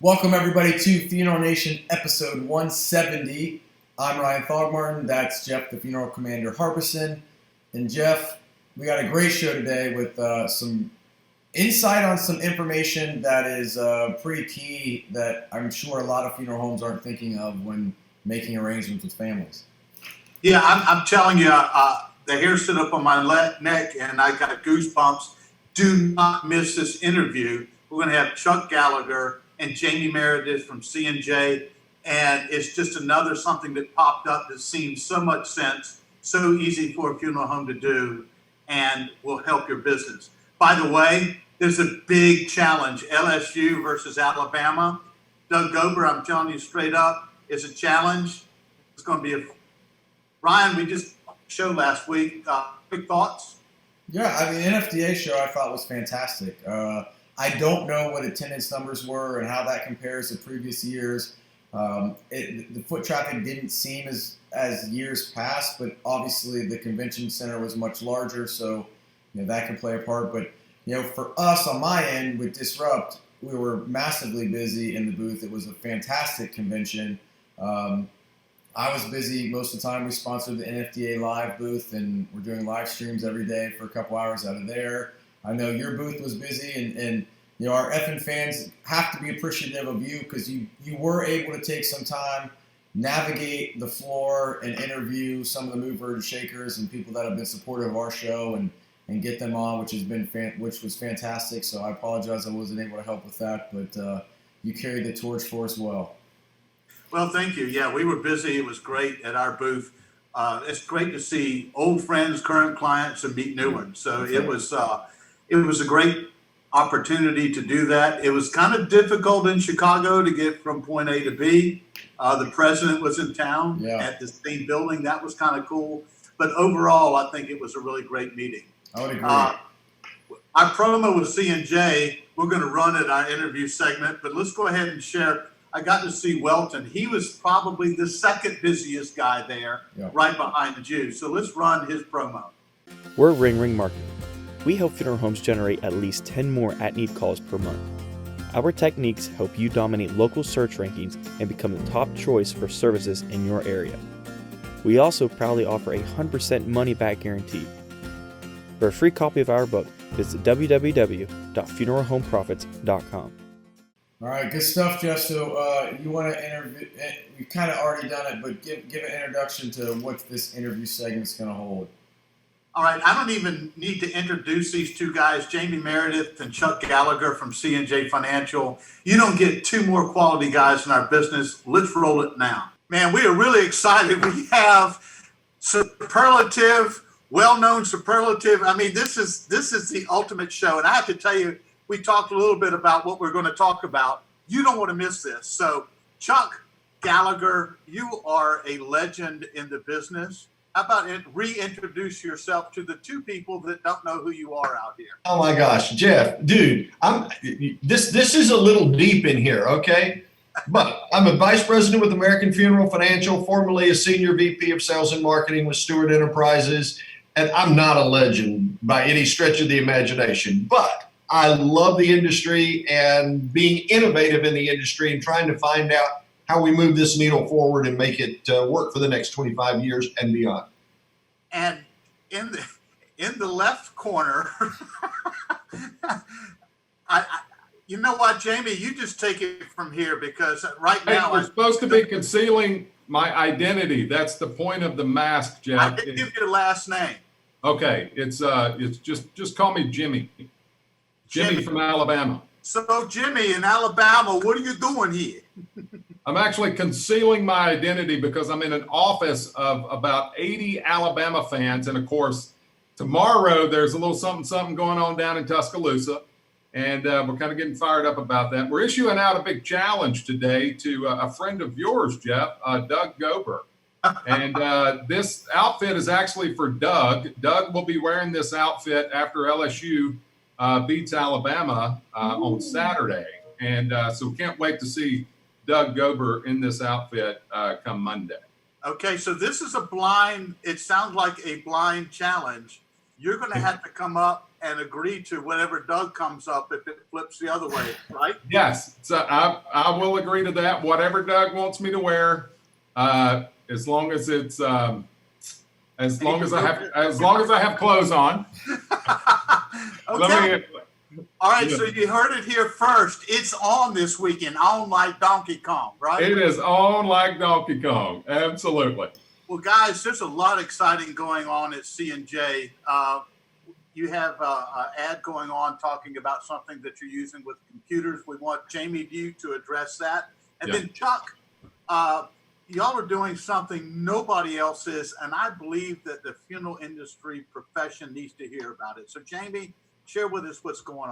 Welcome everybody to Funeral Nation episode 170. I'm Ryan Thogmartin. That's Jeff, the Funeral Commander Harbison. And Jeff, we got a great show today with some insight on some information that is pretty key that I'm sure a lot of funeral homes aren't thinking of when making arrangements with families. Yeah, I'm telling you, the hair stood up on my neck and I got goosebumps. Do not miss this interview. We're going to have Chuck Gallagher and Jamie Meredith from C&J, and it's just another something that popped up that seems so much sense, so easy for a funeral home to do, and will help your business. By the way, there's a big challenge, LSU versus Alabama. Doug Gober, I'm telling you straight up, is a challenge. It's going to be Ryan, we just showed last week. Quick thoughts? Yeah, I mean, NFDA show I thought was fantastic. I don't know what attendance numbers were and how that compares to previous years. The foot traffic didn't seem as years past, but obviously the convention center was much larger, so that can play a part. But for us on my end with Disrupt, we were massively busy in the booth. It was a fantastic convention. I was busy most of the time. We sponsored the NFDA live booth, and we're doing live streams every day for a couple hours out of there. I know your booth was busy, and our FN fans have to be appreciative of you because you were able to take some time, navigate the floor, and interview some of the movers and shakers and people that have been supportive of our show and get them on, which was fantastic. So I apologize I wasn't able to help with that, but you carried the torch for us well. Well, thank you. Yeah, we were busy. It was great at our booth. It's great to see old friends, current clients, and meet new ones. So it was a great opportunity to do that. It was kind of difficult in Chicago to get from point A to B. The president was in town at the same building. That was kind of cool. But overall, I think it was a really great meeting. I would agree. Our promo with C&J, we're going to run at our interview segment, but let's go ahead and share. I got to see Welton. He was probably the second busiest guy there, right behind the Jews. So let's run his promo. We're Ring Ring Marketing. We help funeral homes generate at least 10 more at-need calls per month. Our techniques help you dominate local search rankings and become the top choice for services in your area. We also proudly offer a 100% money-back guarantee. For a free copy of our book, visit www.funeralhomeprofits.com. All right, good stuff, Jeff. So you want to interview? You've kind of already done it, but give an introduction to what this interview segment's going to hold. All right, I don't even need to introduce these two guys, Jamie Meredith and Chuck Gallagher from C&J Financial. You don't get two more quality guys in our business. Let's roll it now. Man, we are really excited. We have superlative, well-known superlative. I mean, this is the ultimate show. And I have to tell you, we talked a little bit about what we're going to talk about. You don't want to miss this. So, Chuck Gallagher, you are a legend in the business. How about reintroduce yourself to the two people that don't know who you are out here? Oh my gosh, Jeff, dude, this is a little deep in here, okay? But I'm a vice president with American Funeral Financial, formerly a senior VP of sales and marketing with Stewart Enterprises, and I'm not a legend by any stretch of the imagination, but I love the industry and being innovative in the industry and trying to find out how we move this needle forward and make it work for the next 25 years and beyond. And in the left corner, you know what, Jamie, you just take it from here because right now we're supposed to be concealing my identity. That's the point of the mask, Jeff. I can give your last name. Okay, it's just call me Jimmy. Jimmy from Alabama. So Jimmy in Alabama, what are you doing here? I'm actually concealing my identity because I'm in an office of about 80 Alabama fans. And of course, tomorrow there's a little something going on down in Tuscaloosa. And we're kind of getting fired up about that. We're issuing out a big challenge today to a friend of yours, Jeff, Doug Gober. And this outfit is actually for Doug. Doug will be wearing this outfit after LSU beats Alabama on Saturday. And so we can't wait to see Doug Gober in this outfit come Monday. Okay, so this is it sounds like a blind challenge. you're going to have to come up and agree to whatever Doug comes up if it flips the other way, right? Yes, so I will agree to that. Whatever Doug wants me to wear, as long as it's as long as I have clothes on. Okay. All right, so you heard it here first. It's on this weekend, on like Donkey Kong, right? It is on like Donkey Kong. Absolutely. Well, guys, there's a lot exciting going on at C&J. You have an ad going on talking about something that you're using with computers. We want Jamie View to address that. And then Chuck, y'all are doing something nobody else is, and I believe that the funeral industry profession needs to hear about it. So Jamie, share with us what's going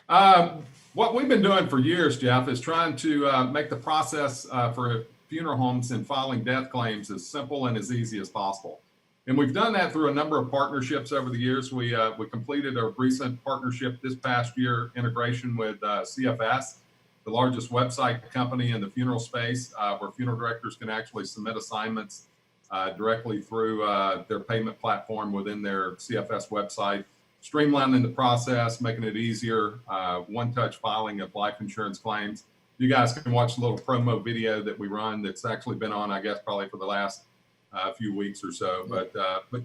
on. What we've been doing for years, Jeff, is trying to make the process for funeral homes and filing death claims as simple and as easy as possible. And we've done that through a number of partnerships over the years. We completed a recent partnership this past year, integration with CFS, the largest website company in the funeral space, where funeral directors can actually submit assignments directly through their payment platform within their CFS website, streamlining the process, making it easier, one-touch filing of life insurance claims. You guys can watch a little promo video that we run that's actually been on, I guess, probably for the last few weeks or so. But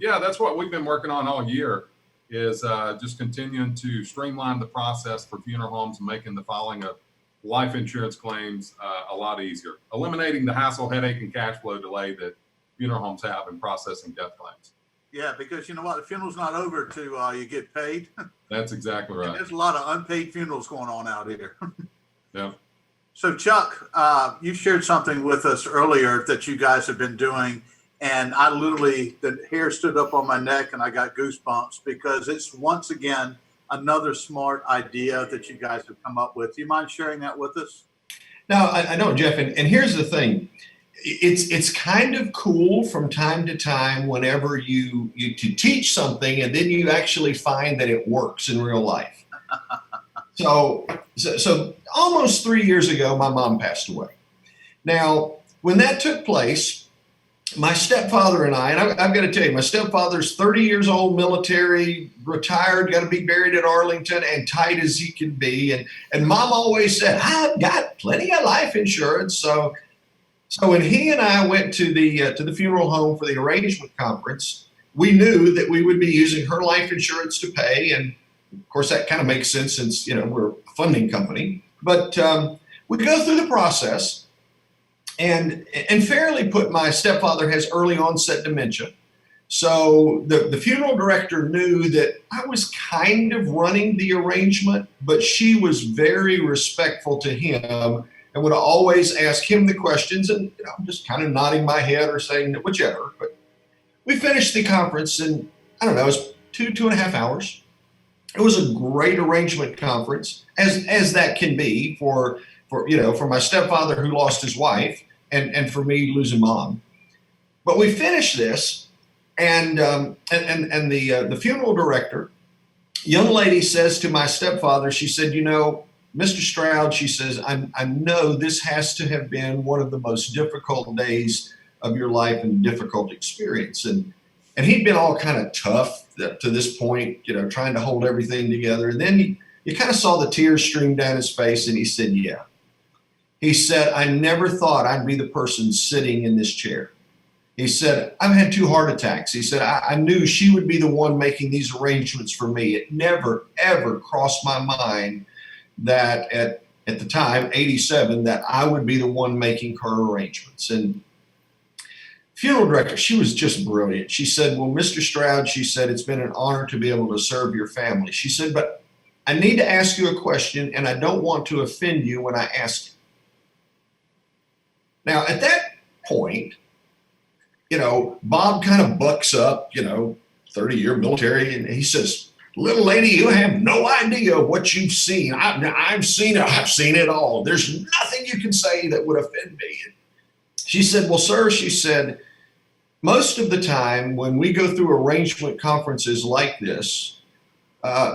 yeah, that's what we've been working on all year, is just continuing to streamline the process for funeral homes and making the filing of life insurance claims a lot easier, eliminating the hassle, headache, and cash flow delay that funeral homes have in processing death claims. Yeah, because you know what? The funeral's not over till you get paid. That's exactly right. And there's a lot of unpaid funerals going on out here. Yeah. So Chuck, you shared something with us earlier that you guys have been doing, and I literally, the hair stood up on my neck and I got goosebumps because it's once again another smart idea that you guys have come up with. Do you mind sharing that with us? Now, I know, Jeff, and here's the thing. It's kind of cool from time to time whenever you teach something and then you actually find that it works in real life. So almost 3 years ago, my mom passed away. Now, when that took place, my stepfather and I've got to tell you, my stepfather's 30 years old, military, retired, got to be buried at Arlington, and tight as he can be. And mom always said, I've got plenty of life insurance. So when he and I went to the funeral home for the arrangement conference, we knew that we would be using her life insurance to pay. And of course, that kind of makes sense since, we're a funding company. But we go through the process. And fairly put, my stepfather has early onset dementia. So the funeral director knew that I was kind of running the arrangement, but she was very respectful to him and would always ask him the questions. And I'm just kind of nodding my head or saying whichever. But we finished the conference in, I don't know, it was 2.5 hours. It was a great arrangement conference, as that can be for my stepfather who lost his wife and for me losing mom. But we finished this, and the funeral director, young lady, says to my stepfather, she said, Mr. Stroud, she says, I know this has to have been one of the most difficult days of your life and difficult experience. And he'd been all kind of tough to this point, trying to hold everything together. And then you kind of saw the tears stream down his face, and he said, yeah. He said, I never thought I'd be the person sitting in this chair. He said, I've had 2 heart attacks. He said, I knew she would be the one making these arrangements for me. It never, ever crossed my mind that at the time, 87, that I would be the one making her arrangements. And funeral director, she was just brilliant. She said, well, Mr. Stroud, she said, it's been an honor to be able to serve your family. She said, but I need to ask you a question, and I don't want to offend you when I ask you. Now, at that point, Bob kind of bucks up, 30-year military, and he says, little lady, you have no idea what you've seen. I've seen it. I've seen it all. There's nothing you can say that would offend me. She said, well, sir, she said, most of the time when we go through arrangement conferences like this,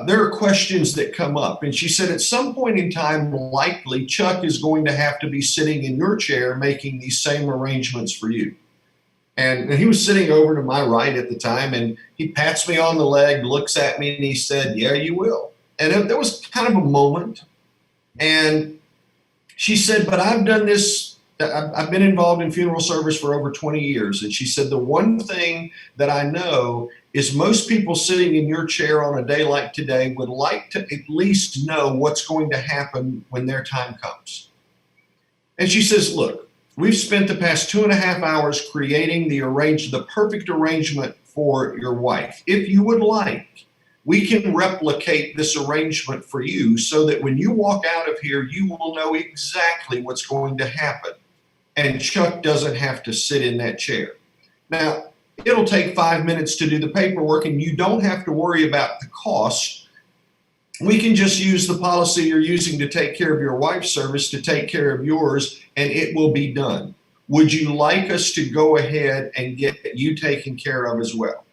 there are questions that come up. And she said, at some point in time, likely Chuck is going to have to be sitting in your chair making these same arrangements for you. And he was sitting over to my right at the time, and he pats me on the leg, looks at me, and he said, "Yeah, you will." And there was kind of a moment. And she said, "But I've done this. I've been involved in funeral service for over 20 years." And she said, "The one thing that I know is most people sitting in your chair on a day like today would like to at least know what's going to happen when their time comes." And she says, "Look, we've spent the past 2.5 hours creating the perfect arrangement for your wife. If you would like, we can replicate this arrangement for you so that when you walk out of here, you will know exactly what's going to happen. And Chuck doesn't have to sit in that chair. Now, it'll take 5 minutes to do the paperwork, and you don't have to worry about the cost. We can just use the policy you're using to take care of your wife's service to take care of yours, and it will be done. Would you like us to go ahead and get you taken care of as well?"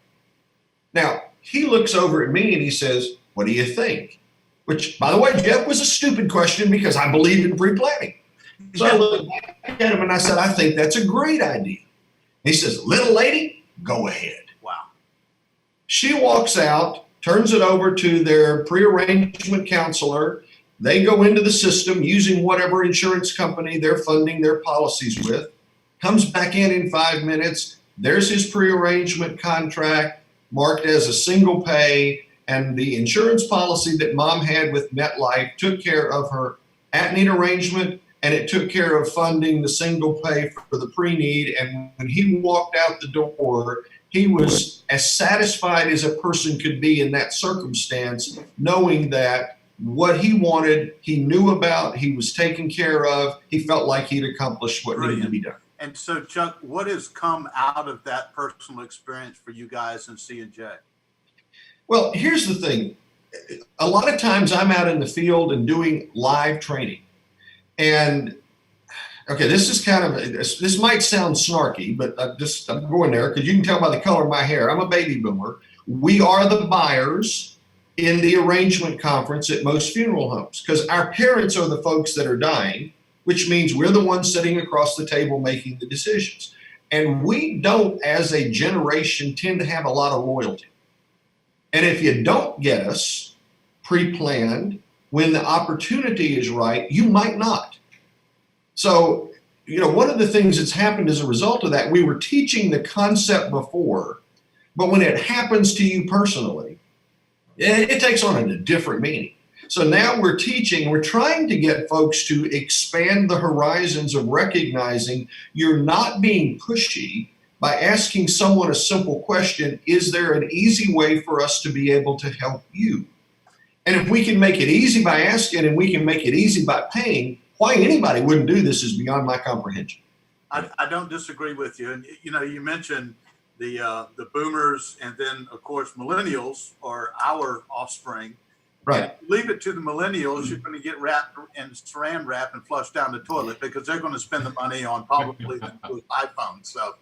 Now, he looks over at me and he says, "What do you think?" Which, by the way, Jeff, was a stupid question because I believe in pre-planning. So I looked back at him and I said, "I think that's a great idea." He says, "Little lady, go ahead." Wow. She walks out, turns it over to their pre-arrangement counselor. They go into the system using whatever insurance company they're funding their policies with, comes back in 5 minutes. There's his pre-arrangement contract marked as a single pay, and the insurance policy that Mom had with MetLife took care of her at-need arrangement, and it took care of funding the single pay for the pre-need. And when he walked out the door, he was as satisfied as a person could be in that circumstance, knowing that what he wanted, he knew about, he was taken care of, he felt like he'd accomplished what needed to be done. And so, Chuck, what has come out of that personal experience for you guys in C&J? Well, here's the thing. A lot of times I'm out in the field and doing live training. And okay, this might sound snarky, but I'm going there because you can tell by the color of my hair. I'm a baby boomer. We are the buyers in the arrangement conference at most funeral homes because our parents are the folks that are dying, which means we're the ones sitting across the table making the decisions. And we don't, as a generation, tend to have a lot of loyalty. And if you don't get us pre-planned, when the opportunity is right, you might not. So, one of the things that's happened as a result of that, we were teaching the concept before, but when it happens to you personally, it takes on a different meaning. So now we're trying to get folks to expand the horizons of recognizing you're not being pushy by asking someone a simple question: is there an easy way for us to be able to help you? And if we can make it easy by asking and we can make it easy by paying, why anybody wouldn't do this is beyond my comprehension. I don't disagree with you. And, you mentioned the boomers, and then, of course, millennials are our offspring. Right. Leave it to the millennials, you're going to get wrapped in saran wrap and flushed down the toilet because they're going to spend the money on probably the iPhone. So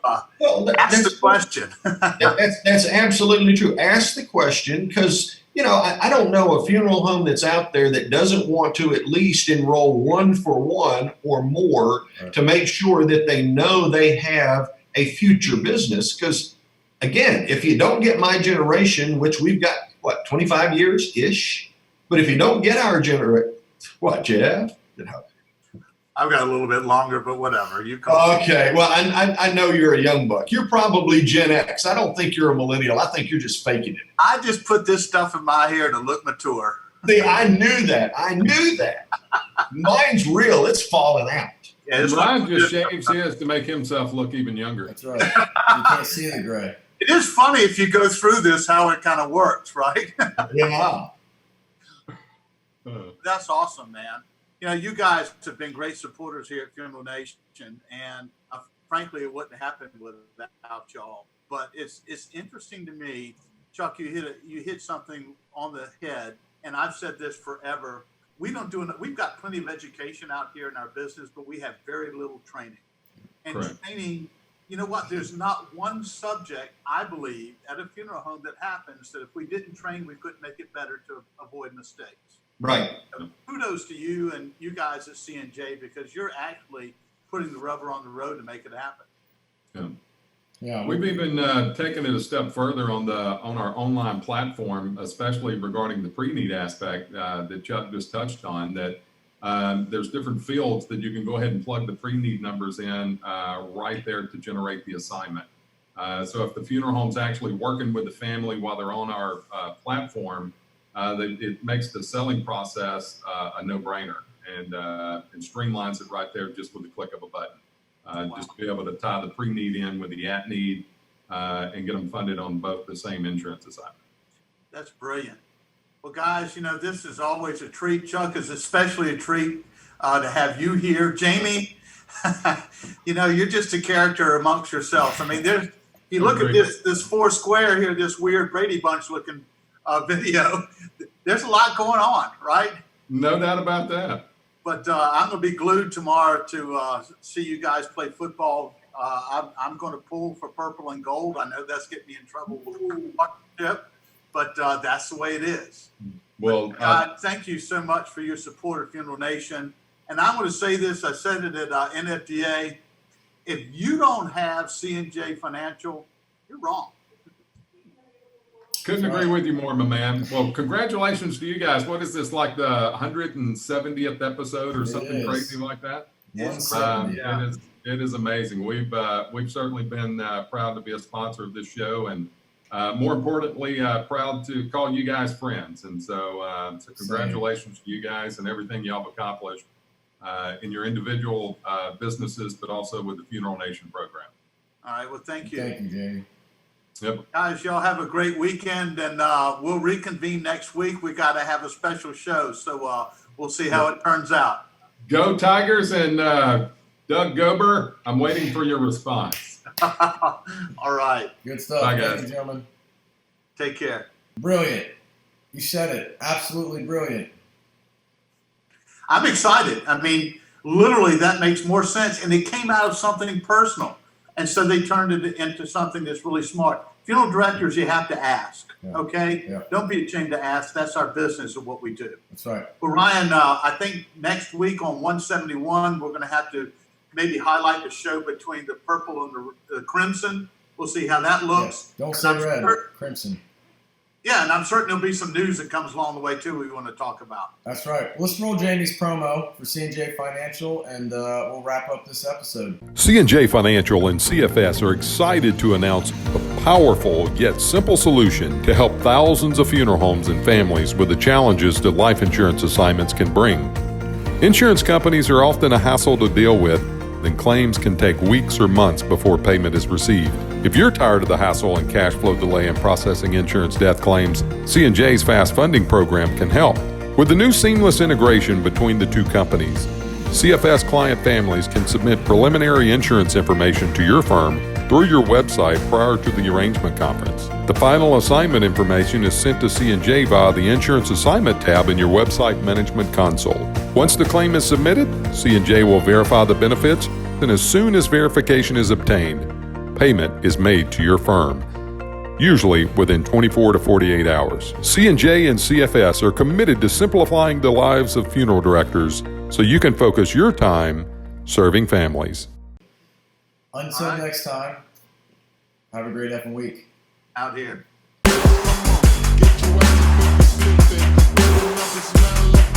ask the question. That's absolutely true. Ask the question because, I don't know a funeral home that's out there that doesn't want to at least enroll 1-for-1 or more to make sure that they know they have a future business. Because, again, if you don't get my generation, which we've got, 25 years-ish? But if you don't get our generation, Jeff? I've got a little bit longer, but whatever. Okay, well, I know you're a young buck. You're probably Gen X. I don't think you're a millennial. I think you're just faking it. I just put this stuff in my hair to look mature. See, I knew that. Mine's real. It's falling out. Yeah, Ryan just shaves his to make himself look even younger. That's right. You can't see the gray. It is funny if you go through this, how it kind of works, right? Yeah. That's awesome, man. You guys have been great supporters here at Funeral Nation, and frankly, it wouldn't happen without y'all. But it's interesting to me, Chuck. You hit something on the head, and I've said this forever. We've got plenty of education out here in our business, but we have very little training. And Correct. Training, you know what? There's not one subject, I believe, at a funeral home that happens that if we didn't train, we couldn't make it better to avoid mistakes. Right. So kudos to you and you guys at C&J because you're actually putting the rubber on the road to make it happen. Yeah. Yeah, We've even taken it a step further on our online platform, especially regarding the pre-need aspect that Chuck just touched on. That there's different fields that you can go ahead and plug the pre-need numbers in right there to generate the assignment. So if the funeral home's actually working with the family while they're on our platform, it makes the selling process a no-brainer and streamlines it right there just with the click of a button. Just to be able to tie the pre-need in with the at-need and get them funded on both the same insurance assignment. That's brilliant. Well, guys, this is always a treat. Chuck, is especially a treat to have you here. Jamie, you're just a character amongst yourselves. I mean, you look at this four square here, this weird Brady Bunch looking video. There's a lot going on, right? No doubt about that. But I'm going to be glued tomorrow to see you guys play football. I'm going to pull for purple and gold. I know that's getting me in trouble with the partnership, but that's the way it is. Well, God, thank you so much for your support of Funeral Nation. And I'm going to say this. I said it at NFDA. If you don't have C&J Financial, you're wrong. couldn't agree with you more, my man. Well, congratulations to you guys. What is this, like the 170th episode or something crazy like that? Yes. Yeah. It is amazing. We've certainly been proud to be a sponsor of this show, and more importantly, proud to call you guys friends. And so congratulations to you guys and everything y'all have accomplished in your individual businesses, but also with the Funeral Nation program. All right. Well, thank you. Thank you, Jamie. Yep. Guys, y'all have a great weekend, and we'll reconvene next week. We got to have a special show, so we'll see how it turns out. Go Tigers, and Doug Gober, I'm waiting for your response. All right. Good stuff. Bye, Thank guys. you, gentlemen. Take care. Brilliant. You said it. Absolutely brilliant. I'm excited. I mean, literally, that makes more sense. And it came out of something personal. And so they turned it into something that's really smart. Funeral directors, you have to ask, okay? Yeah. Don't be ashamed to ask. That's our business of what we do. That's right. Well, Ryan, I think next week on 171, we're going to have to maybe highlight the show between the purple and the crimson. We'll see how that looks. Yeah. Don't say And I'm red. sure- Crimson. Yeah, and I'm certain there'll be some news that comes along the way, too, we want to talk about. That's right. Let's roll Jamie's promo for C&J Financial, and we'll wrap up this episode. C&J Financial and CFS are excited to announce a powerful yet simple solution to help thousands of funeral homes and families with the challenges that life insurance assignments can bring. Insurance companies are often a hassle to deal with, and claims can take weeks or months before payment is received. If you're tired of the hassle and cash flow delay in processing insurance death claims, C&J's Fast Funding program can help. With the new seamless integration between the two companies, CFS client families can submit preliminary insurance information to your firm through your website prior to the arrangement conference. The final assignment information is sent to C&J via the Insurance Assignment tab in your website management console. Once the claim is submitted, C&J will verify the benefits, and as soon as verification is obtained, payment is made to your firm, usually within 24 to 48 hours. C&J and CFS are committed to simplifying the lives of funeral directors so you can focus your time serving families. Until All right. next time, have a great effing week. Out here. Get your ass up and stupid. Roll up and smell like